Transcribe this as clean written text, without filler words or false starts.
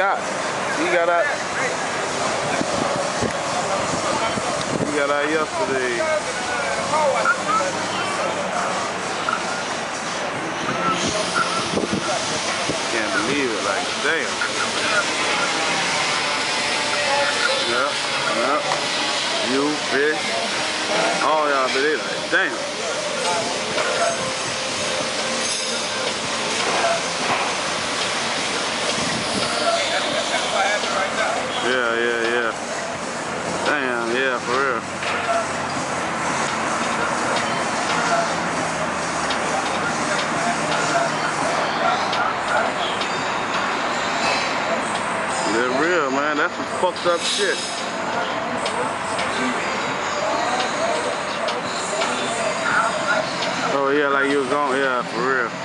got out. He got out yesterday. Can't believe it, like, damn. Yep. You, fish, all y'all, but they like, damn. Yeah. Damn, yeah, for real. They're real, man. That's some fucked up shit. Oh yeah, like you was on, yeah, for real.